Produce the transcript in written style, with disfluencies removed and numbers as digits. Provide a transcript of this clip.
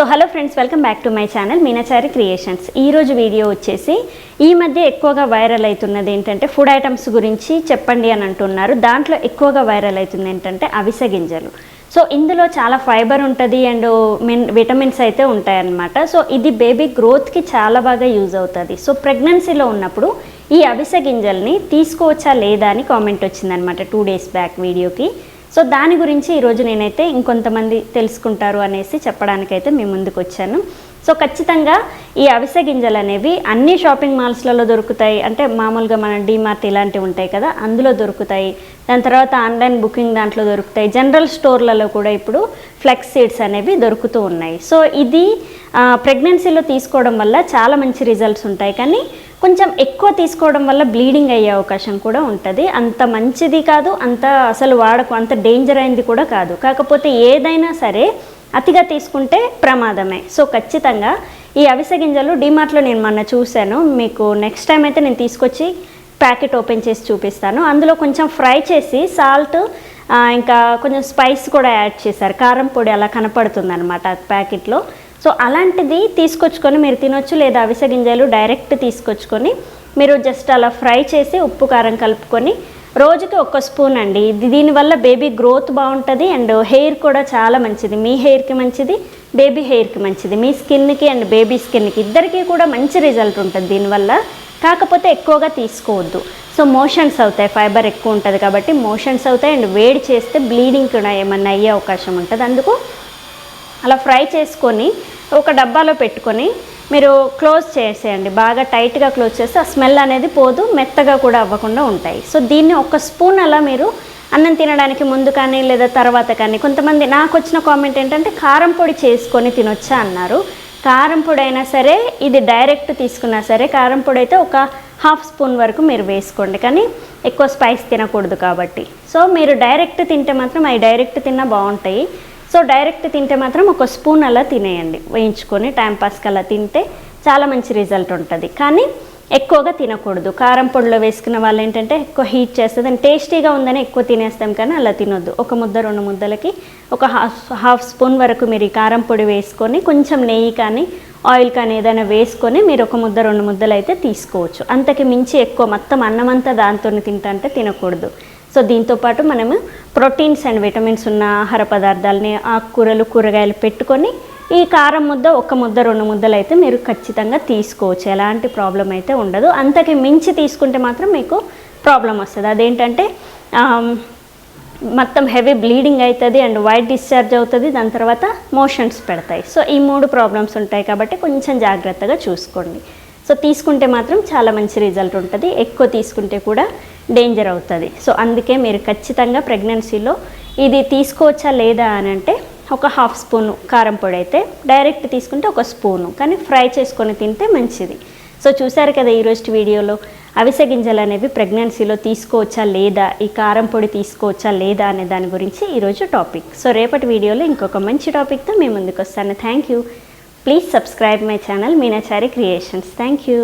So hello friends, welcome back to my channel Meenachari creations. ఈరోజు video వచ్చేసి ఈ మధ్య ఎక్కువగా వైరల్ అవుతున్నది ఏంటంటే ఫుడ్ ఐటమ్స్ గురించి చెప్పండి అని అంటున్నారు. దాంట్లో ఎక్కువగా వైరల్ అవుతుంది ఏంటంటే అవిసె గింజలు. సో ఇందులో చాలా ఫైబర్ ఉంటుంది అండ్ విటమిన్స్ అయితే ఉంటాయన్నమాట. సో ఇది బేబీ గ్రోత్కి చాలా బాగా యూజ్ అవుతుంది. సో ప్రెగ్నెన్సీలో ఉన్నప్పుడు ఈ అవిసె గింజల్ని తీసుకోవచ్చా లేదా అని కామెంట్ వచ్చిందనమాట 2 days బ్యాక్ వీడియోకి. సో దాని గురించి ఈరోజు నేనైతే ఇంకొంతమంది తెలుసుకుంటారు అనేసి చెప్పడానికైతే మీ ముందుకు వచ్చాను. సో ఖచ్చితంగా ఈ అవిసె గింజలు అనేవి అన్ని షాపింగ్ మాల్స్లలో దొరుకుతాయి. అంటే మామూలుగా మన డీమార్ట్ ఇలాంటివి ఉంటాయి కదా, అందులో దొరుకుతాయి. దాని తర్వాత ఆన్లైన్ బుకింగ్ దాంట్లో దొరుకుతాయి. జనరల్ స్టోర్లలో కూడా ఇప్పుడు ఫ్లెక్స్ సీడ్స్ అనేవి దొరుకుతూ ఉన్నాయి. సో ఇది ప్రెగ్నెన్సీలో తీసుకోవడం వల్ల చాలా మంచి రిజల్ట్స్ ఉంటాయి. కానీ కొంచెం ఎక్కువ తీసుకోవడం వల్ల బ్లీడింగ్ అయ్యే అవకాశం కూడా ఉంటుంది. అంత మంచిది కాదు, అసలు అంత డేంజర్ అయింది కూడా కాదు. కాకపోతే ఏదైనా సరే అతిగా తీసుకుంటే ప్రమాదమే. సో ఖచ్చితంగా ఈ అవిసె గింజలు డీమార్ట్లో నేను మొన్న చూశాను. మీకు నెక్స్ట్ టైం అయితే నేను తీసుకొచ్చి ప్యాకెట్ ఓపెన్ చేసి చూపిస్తాను. అందులో కొంచెం ఫ్రై చేసి సాల్ట్ ఇంకా కొంచెం స్పైస్ కూడా యాడ్ చేశారు. కారం పొడి అలా కనపడుతుంది అనమాట ప్యాకెట్లో. సో అలాంటిది తీసుకొచ్చుకొని మీరు తినొచ్చు. లేదా అవిసె గింజలు డైరెక్ట్ తీసుకొచ్చుకొని మీరు జస్ట్ అలా ఫ్రై చేసి ఉప్పు కారం కలుపుకొని రోజుకి 1 స్పూన్ అండి. దీనివల్ల బేబీ గ్రోత్ బాగుంటుంది అండ్ హెయిర్ కూడా చాలా మంచిది. మీ హెయిర్కి మంచిది, బేబీ హెయిర్కి మంచిది. మీ స్కిన్కి అండ్ బేబీ స్కిన్కి ఇద్దరికీ కూడా మంచి రిజల్ట్ ఉంటుంది దీనివల్ల. కాకపోతే ఎక్కువగా తీసుకోవద్దు. సో మోషన్స్ అవుతాయి, ఫైబర్ ఎక్కువ ఉంటుంది కాబట్టి మోషన్స్ అవుతాయి అండ్ వేడి చేస్తే బ్లీడింగ్ కూడా ఏమన్నా అయ్యే అవకాశం ఉంటుంది. అందుకు అలా ఫ్రై చేసుకొని ఒక డబ్బాలో పెట్టుకొని మీరు క్లోజ్ చేసేయండి. బాగా టైట్గా క్లోజ్ చేస్తే ఆ స్మెల్ అనేది పోదు, మెత్తగా కూడా అవ్వకుండా ఉంటాయి. సో దీన్ని 1 స్పూన్ అలా మీరు అన్నం తినడానికి ముందు కానీ లేదా తర్వాత కానీ. కొంతమంది నాకు వచ్చిన కామెంట్ ఏంటంటే కారం పొడి చేసుకొని తినొచ్చా అన్నారు. కారం పొడి అయినా సరే, ఇది డైరెక్ట్ తీసుకున్నా సరే, కారం పొడి అయితే ఒక 1/2 స్పూన్ వరకు మీరు వేసుకోండి. కానీ ఎక్కువ స్పైస్ తినకూడదు కాబట్టి. సో మీరు డైరెక్ట్ తింటే మాత్రం అవి డైరెక్ట్ తిన్నా బాగుంటాయి. సో డైరెక్ట్ తింటే మాత్రం 1 స్పూన్ అలా తినేయండి, వేయించుకొని టైంపాస్కి అలా తింటే చాలా మంచి రిజల్ట్ ఉంటుంది. కానీ ఎక్కువగా తినకూడదు. కారం పొడిలో వేసుకున్న వాళ్ళు ఏంటంటే ఎక్కువ హీట్ చేస్తుంది అండ్ టేస్టీగా ఉందని ఎక్కువ తినేస్తాం, కానీ అలా తినొద్దు. 1 ముద్ద 2 ముద్దలకి ఒక హాఫ్ స్పూన్ వరకు మీరు ఈ కారం పొడి వేసుకొని కొంచెం నెయ్యి కానీ ఆయిల్ కానీ ఏదైనా వేసుకొని మీరు 1 ముద్ద 2 ముద్దలు అయితే తీసుకోవచ్చు. అంతకి మించి ఎక్కువ మొత్తం అన్నమంతా దాంతో తింటే తినకూడదు. సో దీంతోపాటు మనము ప్రోటీన్స్ అండ్ విటమిన్స్ ఉన్న ఆహార పదార్థాలని, ఆకుకూరలు, కూరగాయలు పెట్టుకొని ఈ కారం ముద్ద 1 ముద్ద 2 ముద్దలు అయితే మీరు ఖచ్చితంగా తీసుకోవచ్చు. ఎలాంటి ప్రాబ్లం అయితే ఉండదు. అంతకి మించి తీసుకుంటే మాత్రం మీకు ప్రాబ్లం వస్తుంది. అదేంటంటే మొత్తం హెవీ బ్లీడింగ్ అవుతుంది అండ్ వైట్ డిశ్చార్జ్ అవుతుంది. దాని తర్వాత మోషన్స్ పెడతాయి. సో ఈ 3 ప్రాబ్లమ్స్ ఉంటాయి కాబట్టి కొంచెం జాగ్రత్తగా చూసుకోండి. సో తీసుకుంటే మాత్రం చాలా మంచి రిజల్ట్ ఉంటుంది. ఎక్కువ తీసుకుంటే కూడా డేంజర్ అవుతుంది. సో అందుకే మీరు ఖచ్చితంగా ప్రెగ్నెన్సీలో ఇది తీసుకోవచ్చా లేదా అని అంటే ఒక 1/2 స్పూన్ కారం పొడి అయితే, డైరెక్ట్ తీసుకుంటే 1 స్పూను, కానీ ఫ్రై చేసుకొని తింటే మంచిది. సో చూసారు కదా ఈరోజు వీడియోలో అవిసె గింజలు అనేవి ప్రెగ్నెన్సీలో తీసుకోవచ్చా లేదా, ఈ కారం పొడి తీసుకోవచ్చా లేదా అనే దాని గురించి ఈరోజు టాపిక్. సో రేపటి వీడియోలో ఇంకొక మంచి టాపిక్తో మీ ముందుకు వస్తాను. Thank you. Please subscribe my channel Meenachari creations. Thank you.